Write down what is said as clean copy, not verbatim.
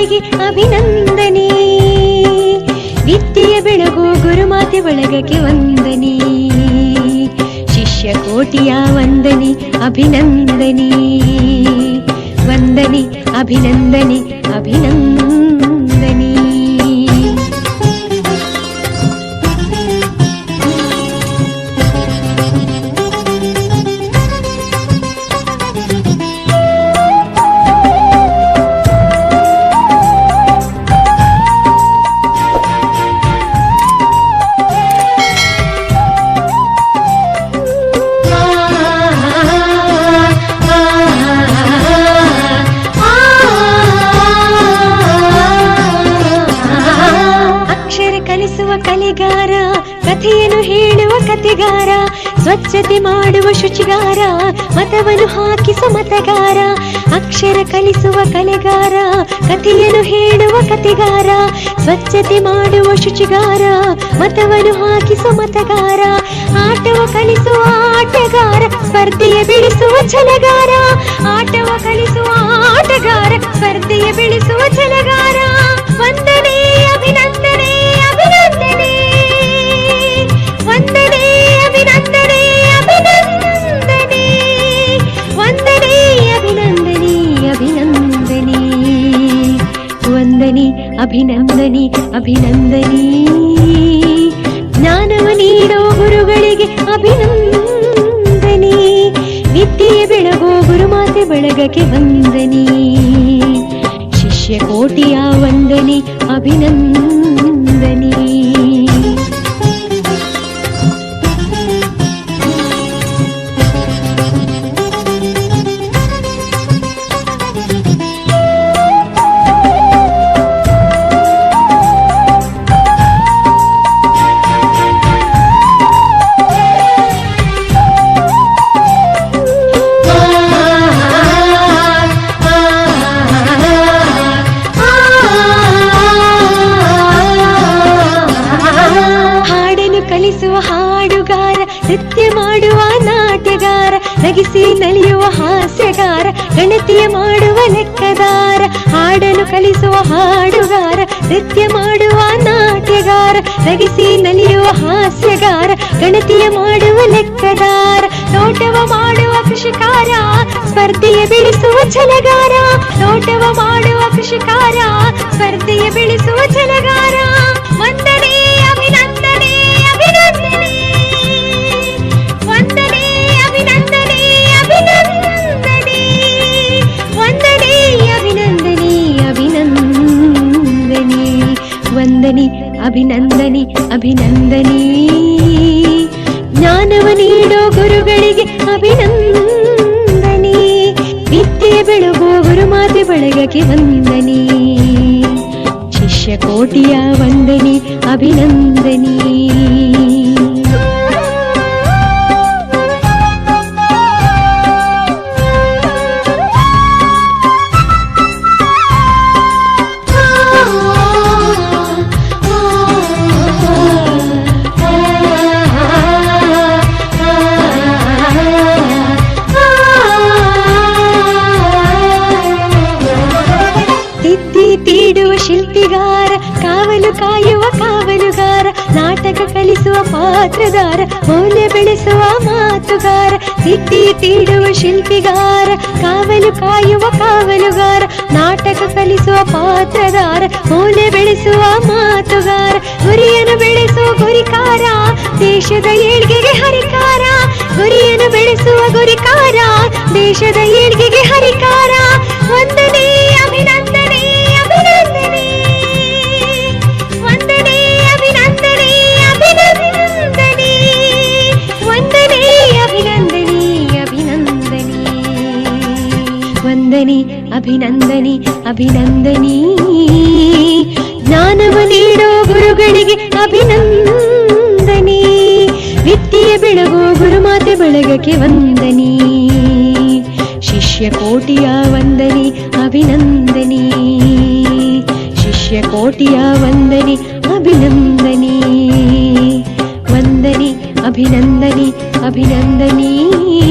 ಗುರುಗಳಿಗೆ ಅಭಿನಂದನೆ. ವಿದ್ಯೆಯ ಬೆಳಗು ಗುರುಮಾತೆ ಬಳಗಕ್ಕೆ ವಂದನೆ. ಶಿಷ್ಯ ಕೋಟಿಯ ವಂದನೆ ಅಭಿನಂದನೆ. ವಂದನೆ ಅಭಿನಂದನೆ ಅಭಿನಂದನೆ. ಕಲೆಗಾರ, ಕಥೆಯನ್ನು ಹೇಳುವ ಕಥೆಗಾರ, ಸ್ವಚ್ಛತೆ ಮಾಡುವ ಶುಚಿಗಾರ, ಮತವನ್ನು ಹಾಕಿಸುವ ಮತಗಾರ. ಅಕ್ಷರ ಕಲಿಸುವ ಕಲೆಗಾರ, ಕಥೆಯನ್ನು ಹೇಳುವ ಕಥೆಗಾರ, ಸ್ವಚ್ಛತೆ ಮಾಡುವ ಶುಚಿಗಾರ, ಮತವನ್ನು ಹಾಕಿಸುವ ಮತಗಾರ. ಆಟವ ಕಲಿಸುವ ಆಟಗಾರ, ಸ್ಪರ್ಧೆಯ ಬೆಳೆಸುವ ಛಲಗಾರ. ಆಟವ ಕಲಿಸುವ ಆಟಗಾರ, ಸ್ಪರ್ಧೆಯ ಬೆಳೆಸುವ ಛಲಗಾರ. ವಂದನೆ ಅಭಿನಂದನೆ ಅಭಿನಂದನೆ. ವಂದನೆ ಅಭಿನಂದನೆ ಅಭಿನಂದನೆ. ವಂದನೆ ಅಭಿನಂದನೆ ಅಭಿನಂದನೆ. ವಂದನೆ ಅಭಿನಂದನೆ ಅಭಿನಂದನೆ. ಜ್ಞಾನವ ನೀಡೋ ಗುರುಗಳಿಗೆ ಅಭಿನಂದನೆ. ವಿದ್ಯೆಯ ಬೆಳಗೋ ಗುರುಮಾತೆ ಬಳಗಕ್ಕೆ ವಂದನೆ. ಶಿಷ್ಯ ಕೋಟಿಯ ವಂದನೆ ಅಭಿನಂದನೆ. ಕಲಿಸುವ ಹಾಡುಗಾರ, ನೃತ್ಯ ಮಾಡುವ ನಾಟ್ಯಗಾರ, ನಗಿಸಿ ನಲಿಯುವ ಹಾಸ್ಯಗಾರ, ಗಣತಿಯ ಮಾಡುವ ಲೆಕ್ಕದಾರ. ಹಾಡನ್ನು ಕಲಿಸುವ ಹಾಡುಗಾರ, ನೃತ್ಯ ಮಾಡುವ ನಾಟ್ಯಗಾರ, ನಗಿಸಿ ನಲಿಯುವ ಹಾಸ್ಯಗಾರ, ಗಣತಿಯ ಮಾಡುವ ಲೆಕ್ಕದಾರ. ತೋಟವ ಮಾಡುವ ಕೃಷಿಕಾರ, ಸ್ಪರ್ಧೆಯ ಬೆಳೆಸುವ ಛಲಗಾರ. ತೋಟವ ಮಾಡುವ ಕೃಷಿಕಾರ, ಸ್ಪರ್ಧೆಯ ಬೆಳೆಸುವ ಛಲಗಾರ. ವಂದನೆ ಅಭಿನಂದನೆ ಅಭಿನಂದನೆ. ವಂದನೆ ಅಭಿನಂದನೆ ಅಭಿನಂದನೆ. ವಂದನೆ ಅಭಿನಂದನೆ ಅಭಿನಂದನೆ. ವಂದನೆ ಅಭಿನಂದನೆ ಅಭಿನಂದನೆ. ಜ್ಞಾನವ ನೀಡೋ ಗುರುಗಳಿಗೆ ಅಭಿನಂದನೆ. ವಿದ್ಯೆಯ ಬೆಳಗೋ ಗುರುಮಾತೆ ಬಳಗಕ್ಕೆ ವಂದನೆ. ಶಿಷ್ಯ ಕೋಟಿಯ ವಂದನೆ ಅಭಿನಂದನೆ. ತೀಡುವ ಶಿಲ್ಪಿಗಾರ, ಕಾವಲು ಕಾಯುವ ಕಾವಲುಗಾರ, ನಾಟಕ ಕಲಿಸುವ ಪಾತ್ರಧಾರ, ಮೌಲ್ಯ ಬೆಳೆಸುವ ಮಾತುಗಾರ. ಸಿದ್ಧಿ ತೀಡುವ ಶಿಲ್ಪಿಗಾರ, ಕಾವಲು ಕಾಯುವ ಕಾವಲುಗಾರ, ನಾಟಕ ಕಲಿಸುವ ಪಾತ್ರಧಾರ, ಮೌಲ್ಯ ಬೆಳೆಸುವ ಮಾತುಗಾರ. ಗುರಿಯನ್ನು ಬೆಳೆಸುವ ಗುರಿಕಾರ, ದೇಶದ ಏಳ್ಗೆಗೆ ಹರಿಕಾರ. ಗುರಿಯನ್ನು ಬೆಳೆಸುವ ಗುರಿಕಾರ, ದೇಶದ ಏಳ್ಗೆಗೆ ಹರಿಕಾರ. ವಂದನೆ ಅಭಿನಂದನೆ ಅಭಿನಂದನೆ. ವಂದನೆ ಅಭಿನಂದನೆ ಅಭಿನಂದನೆ. ವಂದನೆ ಅಭಿನಂದನೆ ಅಭಿನಂದನೆ. ವಂದನೆ ಅಭಿನಂದನೆ ಅಭಿನಂದನೆ. ಜ್ಞಾನವ ನೀಡೋ ಗುರುಗಳಿಗೆ ಅಭಿನಂದನೆ. ವಿದ್ಯೆಯ ಬೆಳಗೋ ಗುರುಮಾತೆ ಬಳಗಕ್ಕೆ ವಂದನೆ. ಶಿಷ್ಯ ಕೋಟಿಯ ವಂದನೆ ಅಭಿನಂದನೆ. ಶಿಷ್ಯ ಕೋಟಿಯ ವಂದನೆ ಅಭಿನಂದನೆ. ವಂದನೆ ಅಭಿನಂದನೆ ಅಭಿನಂದನೆ.